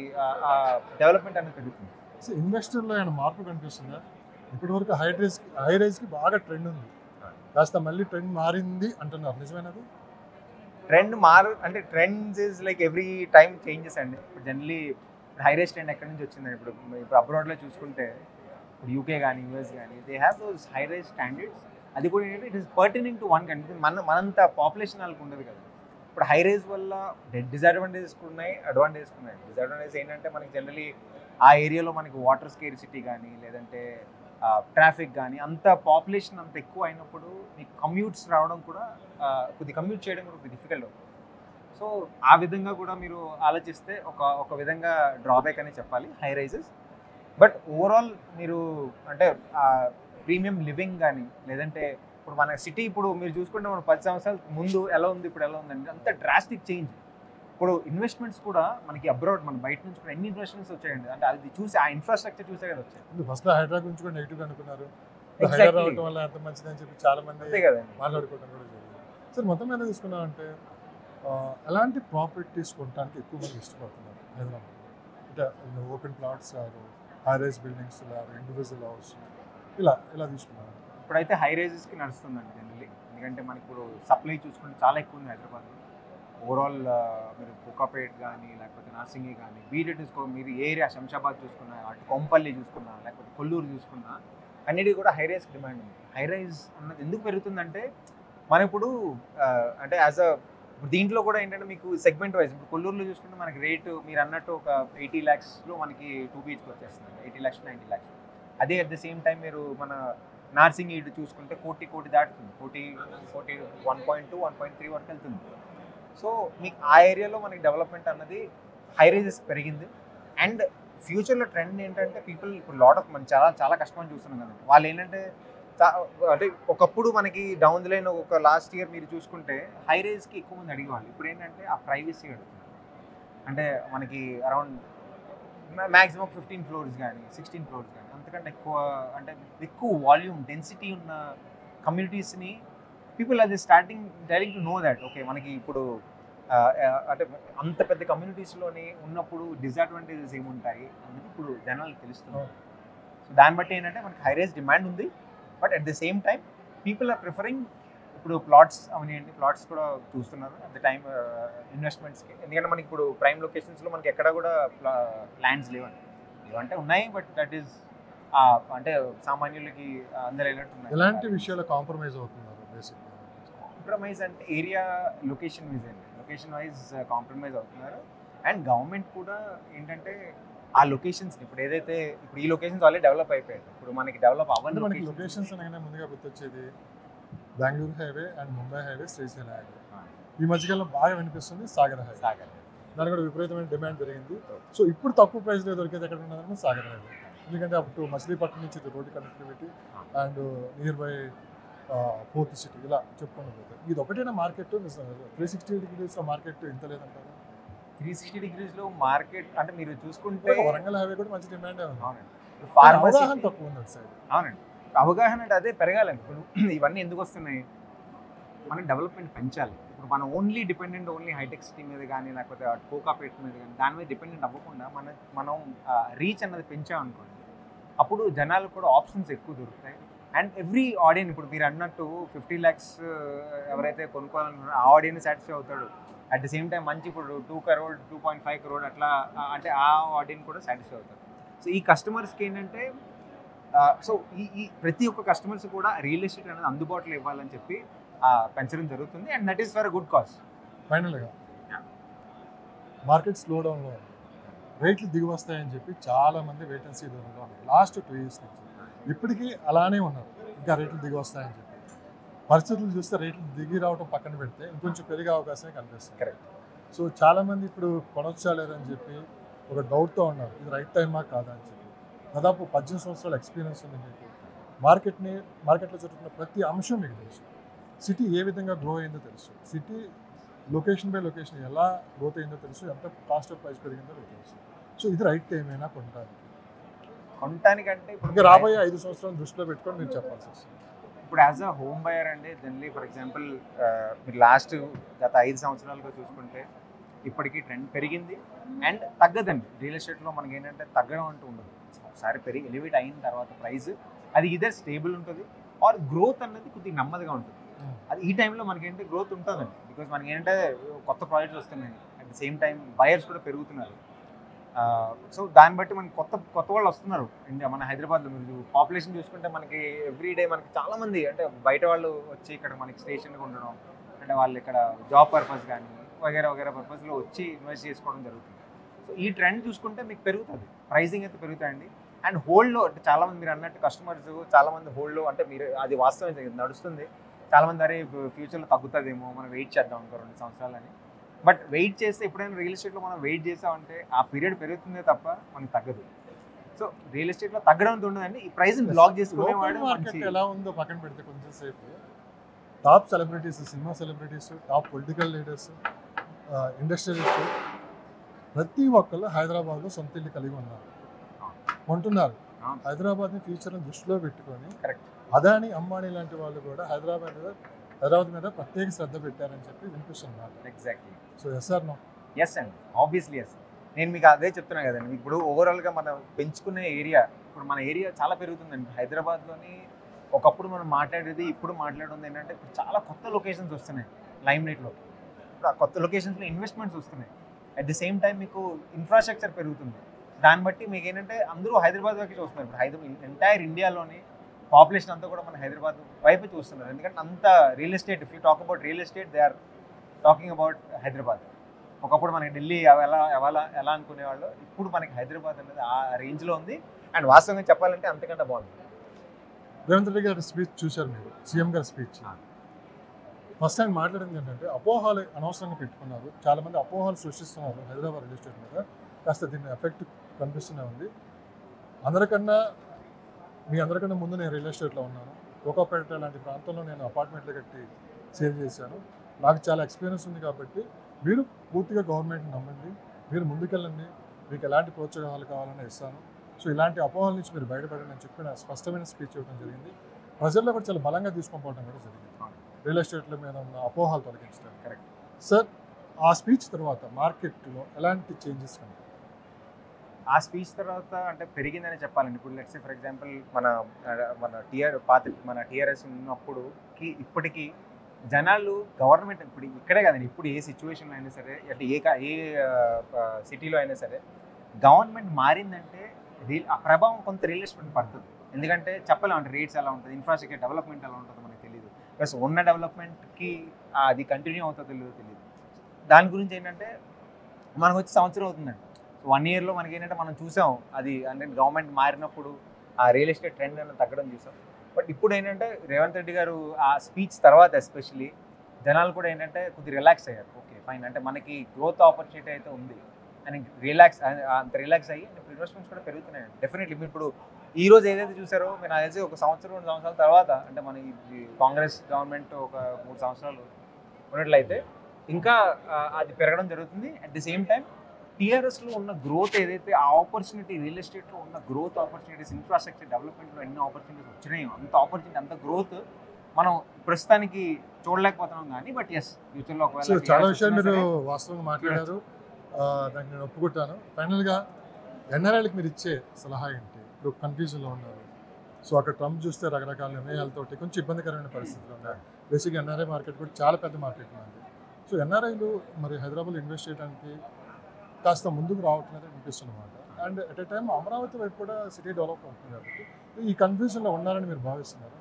డెవలప్మెంట్ అనేది పెరుగుతుంది. సో ఇన్వెస్టర్లో ఏమైనా మార్పు కనిపిస్తుందా? ఇప్పటి వరకు హై రైజ్కి బాగా ట్రెండ్ ఉంది, కాస్త మళ్ళీ ట్రెండ్ మారింది అంటున్నారు, నిజమేనది? అంటే trends is like every time changes అండి. ఇప్పుడు జనరలీ హై రైజ్ ట్రెండ్ ఎక్కడి నుంచి వచ్చిందండి? ఇప్పుడు అబ్రాడ్లో చూసుకుంటే ఇప్పుడు యూకే కానీ యూఎస్ కానీ they have those high rise standards. అది కూడా ఏంటంటే it is pertaining to one country. మనంత పాపులేషన్ వాళ్ళకి ఉండదు కదా. ఇప్పుడు హై రైజ్ వల్ల డిసడ్వాంటేజెస్ ఉన్నాయి, అడ్వాంటేజెస్ ఉన్నాయి. డిసడ్వాంటేజ్ ఏంటంటే మనకి జనరలీ ఆ ఏరియాలో మనకి వాటర్ స్కేర్సిటీ కానీ లేదంటే ట్రాఫిక్ కానీ అంత పాపులేషన్ అంత ఎక్కువ అయినప్పుడు మీకు కమ్యూట్స్ రావడం కూడా కమ్యూట్ చేయడం కూడా కొద్ది డిఫికల్ట్ అవుతుంది. సో ఆ విధంగా కూడా మీరు ఆలోచిస్తే ఒక విధంగా డ్రాబ్యాక్ అని చెప్పాలి హై రైజెస్. బట్ ఓవరాల్ మీరు అంటే ప్రీమియం లివింగ్ కానీ లేదంటే ఇప్పుడు మన సిటీ ఇప్పుడు మీరు చూసుకుంటే మనం 10 సంవత్సరాల ముందు ఎలా ఉంది ఇప్పుడు ఎలా ఉందండి, అంత డ్రాస్టిక్ చేంజ్. ఇప్పుడు ఇన్వెస్ట్మెంట్స్ కూడా మనకి అబ్రాడ్ మన బయట నుంచి కూడా ఎన్ని ఇన్వెస్ట్మెంట్స్ వచ్చాయండి, అంటే అది చూసి ఆ ఇన్ఫ్రాస్ట్రక్చర్ చూసే కదా వచ్చాయి. ఫస్ట్ హైడ్రా గురించి కూడా నెగిటివ్ అనుకున్నారు, హైదరాబాద్ రావడం వల్ల ఎంత మంచిదని చెప్పి చాలా మంది అంతే కదండి మాట్లాడుకోవడం కూడా జరిగింది. సార్ మొత్తం మీద తీసుకున్నామంటే ఎలాంటి ప్రాపర్టీస్ కొనడానికి ఎక్కువ మంది ఇష్టపడుతున్నారు హైదరాబాద్? అంటే open plots high rise buildings individual house ఇలా తీసుకున్నారు. ఇప్పుడైతే హై రైజెస్కి నడుస్తుందండి జనరల్లీ. ఎందుకంటే మనకి ఇప్పుడు సప్లై చూసుకుంటే చాలా ఎక్కువ ఉంది హైదరాబాద్లో. ఓవరాల్ మీరు కోకాపేట్ కానీ లేకపోతే నార్సింగి కానీ బీటెట్ చూసుకో, మీరు ఏరియా శంషాబాద్ చూసుకున్నా, అటు కొంపల్లి చూసుకున్నా, లేకపోతే కొల్లూరు చూసుకున్నా, అన్నిటి కూడా హై రైజ్ డిమాండ్ ఉంది. హై రైజ్ అన్నది ఎందుకు పెరుగుతుందంటే మనం ఇప్పుడు అంటే ఇప్పుడు దీంట్లో కూడా ఏంటంటే మీకు సెగ్మెంట్ వైజ్ ఇప్పుడు కొల్లూరులో చూసుకుంటే మనకి రేటు మీరు అన్నట్టు ఒక 80 lakhsలో మనకి 2 BHK వచ్చేస్తుంది, 80 lakhs to 90 lakhs. అదే అట్ ద సేమ్ టైం మీరు మన నార్సింగ్ ఇటు చూసుకుంటే కోటి దాటుతుంది, 1.2 1.3 వరకు వెళ్తుంది. సో మీకు ఆ ఏరియాలో మనకి డెవలప్మెంట్ అన్నది హై రైజెస్ పెరిగింది. అండ్ ఫ్యూచర్లో ట్రెండ్ ఏంటంటే పీపుల్ ఇప్పుడు లాట్ ఆఫ్ మనం చాలా కష్టమని చూస్తున్నాం కదండి. వాళ్ళు ఏంటంటే అంటే ఒకప్పుడు మనకి డౌన్ ది లైన్ ఒక లాస్ట్ ఇయర్ మీరు చూసుకుంటే హై రైజ్కి ఎక్కువ మంది అడిగేవాళ్ళు. ఇప్పుడు ఏంటంటే ఆ ప్రైవసీ అడుగుతున్నారు. అంటే మనకి అరౌండ్ మ్యాక్సిమం 15 floors కానీ 16 floors కానీ అంతకంటే ఎక్కువ వాల్యూమ్ డెన్సిటీ ఉన్న కమ్యూనిటీస్ని పీపుల్ అది starting direct to know that okay మనకి ఇప్పుడు అంటే అంత పెద్ద కమ్యూనిటీస్లోని ఉన్నప్పుడు డిసడ్వాంటేజెస్ ఏముంటాయి అనేది ఇప్పుడు జనాలకు తెలుస్తుంది. సో దాన్ని బట్టి ఏంటంటే మనకి హై రైజ్ డిమాండ్ ఉంది. But at the same time people are preferring ఇప్పుడు ప్లాట్స్ అవనివ్వండి, ప్లాట్స్ కూడా చూస్తున్నారు అట్ ద టైమ్ ఇన్వెస్ట్మెంట్స్కి. ఎందుకంటే మనకి ఇప్పుడు ప్రైమ్ లొకేషన్స్లో మనకి ఎక్కడ కూడా ల్యాండ్స్ లేవండి. ఇవంటే ఉన్నాయి బట్ దట్ ఈస్ అంటే సామాన్యులకి అందరూ వెళ్ళినట్టు ఉన్నాయి. ఎలాంటి విషయాలు కాంప్రమైజ్ అవుతున్నారు? బేసిక్గా కాంప్రమైజ్ అంటే ఏరియా లొకేషన్ వైజ్ అండి, లొకేషన్ వైజ్ కాంప్రమైజ్ అవుతున్నారు. అండ్ గవర్నమెంట్ కూడా ఏంటంటే ఆ లొకేషన్స్ ఇప్పుడు ఏదైతే ఇప్పుడు ఈ లొకేషన్స్ ఆల్రెడీ డెవలప్ అయిపోయాయి. ఇప్పుడు మనకి డెవలప్ అవ్వండి మనకి లొకేషన్స్ అనగానే ముందుగా గుర్తొచ్చేది Bengaluru highway and Mumbai highway, Srisailam highway. ఈ మధ్యకాలంలో బాగా వినిపిస్తుంది సాగర్ హైవే. దాని కూడా విపరీతమైన డిమాండ్ పెరిగింది. సో ఇప్పుడు తక్కువ ప్రైస్లో దొరికేది ఎక్కడ ఉన్నదంటే సాగర్ హైవే. ఎందుకంటే అప్పుడు మచిలీపట్నం నుంచి road connectivity and near by fourth city ఇలా చెప్పుకొని పోతాయి. ఇది ఒకటైనా మార్కెట్ 360 degrees మార్కెట్ ఇంత లేదంటారు? 360 degreesలో మార్కెట్ అంటే మీరు చూసుకుంటే వరంగల్ హైవే కూడా మంచి డిమాండ్ ఉంది. అవునండి అవగాహన ఫార్మసీ తక్కువ ఉంది అటు సైడ్. అవునండి అవగాహన అంటే అదే పెరగాలండి. ఇప్పుడు ఇవన్నీ ఎందుకు వస్తున్నాయి, మనం డెవలప్మెంట్ పెంచాలి. ఇప్పుడు మనం ఓన్లీ హైటెక్ సిటీ మీద కానీ లేకపోతే కోకాపేట మీద కానీ దాని మీద డిపెండెంట్ అవ్వకుండా మనం రీచ్ అన్నది పెంచామనుకోండి, అప్పుడు జనాలకు కూడా ఆప్షన్స్ ఎక్కువ దొరుకుతాయి. అండ్ ఎవ్రీ ఆడియన్స్, ఇప్పుడు మీరు అన్నట్టు 50 lakhs ఎవరైతే కొనుక్కోవాలనుకున్నారో ఆ ఆడియన్స్ సాటిస్ఫై అవుతాడు. అట్ ది సేమ్ టైం మంచి ఇప్పుడు 2 crore 2.5 crore అట్లా అంటే ఆ ఆడియన్స్ కూడా సాటిస్ఫై అవుతారు. సో ఈ కస్టమర్స్కి ఏంటంటే సో ఈ ప్రతి ఒక్క కస్టమర్స్ కూడా రియల్ ఎస్టేట్ అనేది అందుబాటులో ఇవ్వాలని చెప్పి పెంచడం జరుగుతుంది. And that is for good cause. ఫైనల్గా మార్కెట్ స్లో డౌన్లో రేట్లు దిగి వస్తాయని చెప్పి చాలా మంది వెయిట్ అండ్ సీ ధోరణిలో ఉన్నారు లాస్ట్ 2 years నుంచి. ఇప్పటికీ అలానే ఉన్నారు, ఇంకా రేట్లు దిగి వస్తాయని చెప్పి. పరిస్థితులు చూస్తే రేట్లు దిగి రావడం పక్కన పెడితే ఇంకొంచెం పెరిగే అవకాశమే కనిపిస్తుంది. కరెక్ట్. సో చాలామంది ఇప్పుడు కొనొచ్చా లేదని చెప్పి ఒక డౌట్తో ఉన్నారు, ఇది రైట్ టైమా కాదా అని చెప్పి. దాదాపు 18 సంవత్సరాల ఎక్స్పీరియన్స్ ఉంది మీకు. మార్కెట్లో జరుగుతున్న ప్రతి అంశం మీకు తెలుసు. సిటీ ఏ విధంగా గ్రో అయిందో తెలుసు, సిటీ లొకేషన్ బై లొకేషన్ ఎలా గ్రోత్ అయిందో తెలుసు, ఎంత కాస్ట్ ఆఫ్ ప్రైస్ పెరిగిందో మీకు తెలుసు. సో ఇది రైట్ టైం అయినా కొనటానికంటే ఇప్పుడు రాబోయే 5 సంవత్సరాలు దృష్టిలో పెట్టుకొని మీరు చెప్పాల్సి వస్తుంది. ఇప్పుడు యాజ్ అ హోమ్ బయర్ అండి జనరలీ ఫర్ ఎగ్జాంపుల్ మీరు గత 5 సంవత్సరాలుగా చూసుకుంటే ఇప్పటికీ ట్రెండ్ పెరిగింది అండ్ తగ్గదండి. రియల్ ఎస్టేట్లో మనకి ఏంటంటే తగ్గడం అంటూ ఉండదు. ఒకసారి ఎలివేట్ అయిన తర్వాత ప్రైస్ అది ఇదర్ స్టేబుల్ ఉంటుంది ఆర్ గ్రోత్ అన్నది కొద్దిగా నెమ్మదిగా ఉంటుంది. అది ఈ టైంలో మనకి ఏంటంటే గ్రోత్ ఉంటుందండి, బికాజ్ మనకి ఏంటంటే కొత్త ప్రాజెక్ట్స్ వస్తున్నాయి, at the same time buyers కూడా పెరుగుతున్నారు. సో దాన్ని బట్టి మనకి కొత్త వాళ్ళు వస్తున్నారు. ఇండియా మన హైదరాబాద్లో మీరు పాపులేషన్ చూసుకుంటే మనకి ఎవ్రీడే మనకి చాలామంది అంటే బయట వాళ్ళు వచ్చి ఇక్కడ మనకి స్టేషన్గా ఉండడం, అంటే వాళ్ళు ఇక్కడ జాబ్ పర్పస్ కానీ వగేరా పర్పస్లో వచ్చి ఇన్వెస్ట్ చేసుకోవడం జరుగుతుంది. సో ఈ ట్రెండ్ చూసుకుంటే మీకు పెరుగుతుంది, ప్రైసింగ్ అయితే పెరుగుతాయండి. అండ్ హోల్డ్లో అంటే చాలామంది మీరు అన్నట్టు కస్టమర్స్ చాలామంది హోల్డ్లో అంటే మీరు అది వాస్తవం నడుస్తుంది. చాలామంది అరే ఫ్యూచర్లో తగ్గుతుందేమో మనం వెయిట్ చేద్దాం ఇంకో 2 సంవత్సరాలని. బట్ వెయిట్ చేస్తే ఎప్పుడైనా రియల్ ఎస్టేట్లో మనం వెయిట్ చేసామంటే ఆ పీరియడ్ పెరుగుతుందే తప్ప మనకి తగ్గదు. సో రియల్ ఎస్టేట్లో తగ్గడం ఉండదండి, ఈ ప్రైస్ బ్లాక్ చేసుకునేవాడు. మార్కెట్ ఎలా ఉందో పక్కన పెడితే కొంచెం సేపు top celebrities, cinema celebrities, top political leaders, industrialist ప్రతి ఒక్కళ్ళు హైదరాబాద్లో సొంత ఇల్లు కలిగి ఉన్నారు, కొంటున్నారు. హైదరాబాద్ని ఫ్యూచర్ని దృష్టిలో పెట్టుకొని అదాని అంబానీ లాంటి వాళ్ళు కూడా హైదరాబాద్ మీద ప్రత్యేక శ్రద్ధ పెట్టారని చెప్పి వినిపిస్తున్నారు. Exactly. So yes or no? Yes అండి, ఆబ్వియస్లీ ఎస్. నేను మీకు అదే చెప్తున్నాను కదండి, ఇప్పుడు ఓవరాల్గా మనం పెంచుకునే ఏరియా, ఇప్పుడు మన ఏరియా చాలా పెరుగుతుందండి హైదరాబాద్లోని. ఒకప్పుడు మనం మాట్లాడేది ఇప్పుడు మాట్లాడేది ఏంటంటే ఇప్పుడు చాలా కొత్త లొకేషన్స్ వస్తున్నాయి లైమ్ లైట్లో. ఇప్పుడు ఆ కొత్త లొకేషన్స్లో ఇన్వెస్ట్మెంట్స్ వస్తున్నాయి. అట్ ది సేమ్ టైం మీకు ఇన్ఫ్రాస్ట్రక్చర్ పెరుగుతుంది. దాన్ని బట్టి మీకు ఏంటంటే అందరూ హైదరాబాద్ వైపు చూస్తున్నారు. ఇప్పుడు ఎంటైర్ ఇండియాలోని పాపులేషన్ అంతా కూడా మన హైదరాబాద్ వైపు చూస్తున్నారు. ఎందుకంటే అంత real estate, if you talk about real estate they are talking about Hyderabad. ఒకప్పుడు మనకి ఢిల్లీ ఎలా అనుకునేవాళ్ళు, ఇప్పుడు మనకి హైదరాబాద్ అనేది ఆ రేంజ్లో ఉంది. అండ్ వాస్తవంగా చెప్పాలంటే అంతకంటే బాగుంది. రేవంత్ రెడ్డి గారి స్పీచ్ చూశారు మీరు, సీఎం గారి స్పీచ్. ఫస్ట్ టైం మాట్లాడింది ఏంటంటే అపోహలు అనవసరంగా పెట్టుకున్నారు, చాలామంది అపోహలు సృష్టిస్తున్నారు హైదరాబాద్ రియల్ ఎస్టేట్ మీద, కాస్త దీని ఎఫెక్ట్ కనిపిస్తూనే ఉంది. మీ అందరికన్నా ముందు నేను రియల్ ఎస్టేట్లో ఉన్నాను. కోకాపేట లాంటి ప్రాంతంలో నేను అపార్ట్మెంట్లు కట్టి సేల్ చేశాను. నాకు చాలా ఎక్స్పీరియన్స్ ఉంది కాబట్టి మీరు పూర్తిగా గవర్నమెంట్ని నమ్మండి, మీరు ముందుకెళ్ళండి, మీకు ఎలాంటి ప్రోత్సాహాలు కావాలని ఇస్తాను. సో ఇలాంటి అపోహల నుంచి మీరు బయటపడండి అని చెప్పి స్పష్టమైన స్పీచ్ ఇవ్వడం జరిగింది. ప్రజల్లో కూడా చాలా బలంగా తీసుకొని కూడా జరిగింది రియల్ ఎస్టేట్ల మీద ఉన్న అపోహలు తొలగించడానికి. Correct sir. ఆ స్పీచ్ తర్వాత మార్కెట్లో ఎలాంటి చేంజెస్ కనిపి? ఆ స్పీచ్ తర్వాత అంటే పెరిగిందని చెప్పాలండి. ఇప్పుడు లెట్స్ సే ఫర్ ఎగ్జాంపుల్ మన టీఆర్ఎస్ ఉన్నప్పుడు ఇప్పటికీ జనాలు గవర్నమెంట్ ఇప్పుడు ఇక్కడే కదండి, ఇప్పుడు ఏ సిచ్యువేషన్లో అయినా సరే, అంటే ఏ సిటీలో అయినా సరే గవర్నమెంట్ మారిందంటే ఆ ప్రభావం కొంత రియల్ ఎస్టేట్ పడుతుంది. ఎందుకంటే చెప్పలేము అంటే రేట్స్ ఎలా ఉంటుంది, ఇన్ఫ్రాస్ట్రక్చర్ డెవలప్మెంట్ ఎలా ఉంటుందో మనకు తెలియదు. ప్లస్ ఉన్న డెవలప్మెంట్కి అది కంటిన్యూ అవుతుందో తెలియదు. దాని గురించి ఏంటంటే మనకు వచ్చి సంవత్సరం అవుతుందండి. 1 yearలో మనకి ఏంటంటే మనం చూసాం అది, అంటే గవర్నమెంట్ మారినప్పుడు ఆ రియల్ ఎస్టేట్ ట్రెండ్ అనేది తగ్గడం చూసాం. బట్ ఇప్పుడు ఏంటంటే రేవంత్ రెడ్డి గారు ఆ స్పీచ్ తర్వాత ఎస్పెషల్లీ జనాలు కూడా ఏంటంటే కొద్దిగా రిలాక్స్ అయ్యారు. ఓకే ఫైన్, అంటే మనకి గ్రోత్ ఆపర్చునిటీ అయితే ఉంది అని అంత రిలాక్స్ అయ్యి ఇన్వెస్ట్మెంట్స్ కూడా పెరుగుతున్నాయి. డెఫినెట్లీ ఇప్పుడు ఈ రోజు ఏదైతే చూసారో మీరు నాకు తెలిసి 1 సంవత్సరం 2 సంవత్సరాల తర్వాత, అంటే మన ఈ కాంగ్రెస్ గవర్నమెంట్ ఒక 3 సంవత్సరాలు ఉన్నట్లయితే ఇంకా అది పెరగడం జరుగుతుంది. అట్ ది సేమ్ టైం టీఆర్ఎస్లో ఉన్న గ్రోత్ ఏదైతే ఆ ఆపర్చునిటీ రియల్ ఎస్టేట్లో ఉన్న గ్రోత్ ఆపర్చునిటీస్ ఇన్ఫ్రాస్ట్రక్చర్ డెవలప్మెంట్లో ఎన్ని ఆపర్చునిటీస్ వచ్చినాయో అంత ఆపర్చునిటీ అంత గ్రోత్ మనం ప్రస్తుతానికి చూడలేకపోతున్నాం కానీ బట్ ఎస్ ఫ్యూచర్లో సో చాలా విషయాలు మీరు వాస్తవంగా మాట్లాడారు, దానికి నేను ఒప్పుకుంటాను. ఫైనల్గా ఎన్ఆర్ఐలకు మీరు ఇచ్చే సలహా ఏంటి? ఇప్పుడు కన్ఫ్యూజన్లో ఉన్నారు, సో అక్కడ ట్రంప్ చూస్తే రకరకాల నిర్ణయాలతోటి కొంచెం ఇబ్బందికరమైన పరిస్థితులు ఉన్నాయి. బేసిక్గా ఎన్ఆర్ఐ మార్కెట్ కూడా చాలా పెద్ద మార్కెట్ ఉంది. సో ఎన్ఆర్ఐలు మరి హైదరాబాద్లో ఇన్వెస్ట్ చేయడానికి కాస్త ముందుకు రావట్లేదు అనిపిస్తున్నమాట. And at a time Amaravati వైపు కూడా సిటీ డెవలప్ అవుతుంది కాబట్టి ఈ కన్ఫ్యూజన్లో ఉన్నారని మీరు భావిస్తున్నారు?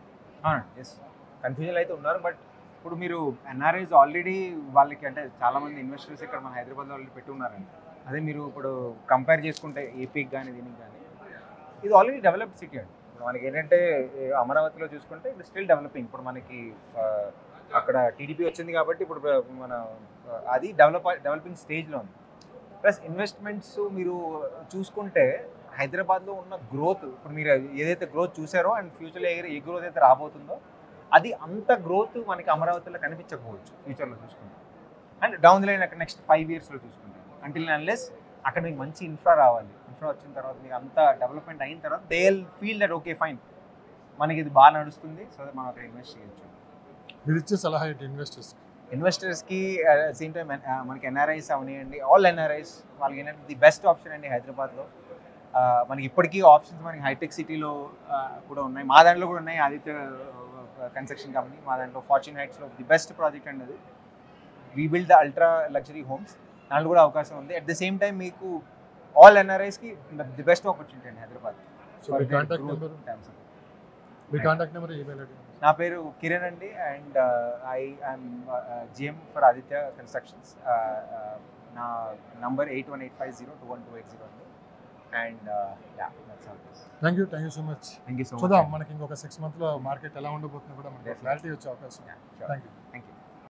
ఎస్ కన్ఫ్యూజన్ అయితే ఉన్నారు. బట్ ఇప్పుడు మీరు ఎన్ఆర్ఐస్ ఆల్రెడీ వాళ్ళకి అంటే చాలామంది ఇన్వెస్టర్స్ ఇక్కడ మన హైదరాబాద్లో ఆల్రెడీ పెట్టి ఉన్నారండి. అదే మీరు ఇప్పుడు కంపేర్ చేసుకుంటే ఏపీకి కానీ దీనికి కానీ ఇది ఆల్రెడీ డెవలప్డ్ సిటీ అండి. ఇప్పుడు మనకి ఏంటంటే అమరావతిలో చూసుకుంటే ఇప్పుడు స్టిల్ డెవలపింగ్. ఇప్పుడు మనకి అక్కడ టీడీపీ వచ్చింది కాబట్టి ఇప్పుడు మన అది డెవలపింగ్ స్టేజ్లో ఉంది. ప్లస్ ఇన్వెస్ట్మెంట్స్ మీరు చూసుకుంటే హైదరాబాద్లో ఉన్న గ్రోత్ ఇప్పుడు మీరు ఏదైతే గ్రోత్ చూసారో అండ్ ఫ్యూచర్లో ఏ గ్రోత్ అయితే రాబోతుందో అది అంత గ్రోత్ మనకి అమరావతిలో కనిపించకపోవచ్చు ఫ్యూచర్లో చూసుకుంటే. అండ్ డౌన్ ది లైన్ అక్కడ నెక్స్ట్ 5 yearsలో చూసుకుంటాం అంటిల్ అన్లెస్ అక్కడ మీకు మంచి ఇన్ఫ్రా రావాలి. ఇన్ఫ్రా వచ్చిన తర్వాత మీకు అంత డెవలప్మెంట్ అయిన తర్వాత they will feel that okay fine మనకి ఇది బాగా నడుస్తుంది, సో మనం అక్కడ ఇన్వెస్ట్ చేయొచ్చు. మీరు ఇచ్చే సలహా ఏంటి ఇన్వెస్టర్స్కి? సేమ్ టైం మనకి ఎన్ఆర్ఐస్ అవనివ్వండి, ఆల్ ఎన్ఆర్ఐస్ వాళ్ళకి ఏంటంటే ది బెస్ట్ ఆప్షన్ అండి హైదరాబాద్లో. మనకి ఇప్పటికీ ఆప్షన్స్ మనకి హైటెక్ సిటీలో కూడా ఉన్నాయి, మా దాంట్లో కూడా ఉన్నాయి. ఆదిత్య కన్స్ట్రక్షన్ కంపెనీ మా దాంట్లో ఫార్చ్యూన్ హైట్స్లో ది బెస్ట్ ప్రాజెక్ట్ అండి అది. We build the ultra luxury homes, దాంట్లో కూడా అవకాశం ఉంది. అట్ ద సేమ్ టైం మీకు ఆల్ ఎన్ఆర్ఐస్కి ది బెస్ట్ ఆపర్చునిటీ అండి హైదరాబాద్. నా పేరు కిరణ్ అండి and I'm GM for Aditya constructions. నా నంబర్ 8185021280 అండి. And thank you so much. Thank you so much. చూద్దాం మనకి ఇంకొక 6 monthsలో మార్కెట్ ఎలా ఉండబోతుందో కూడా మనకి క్లారిటీ వచ్చే అవకాశం. Thank you.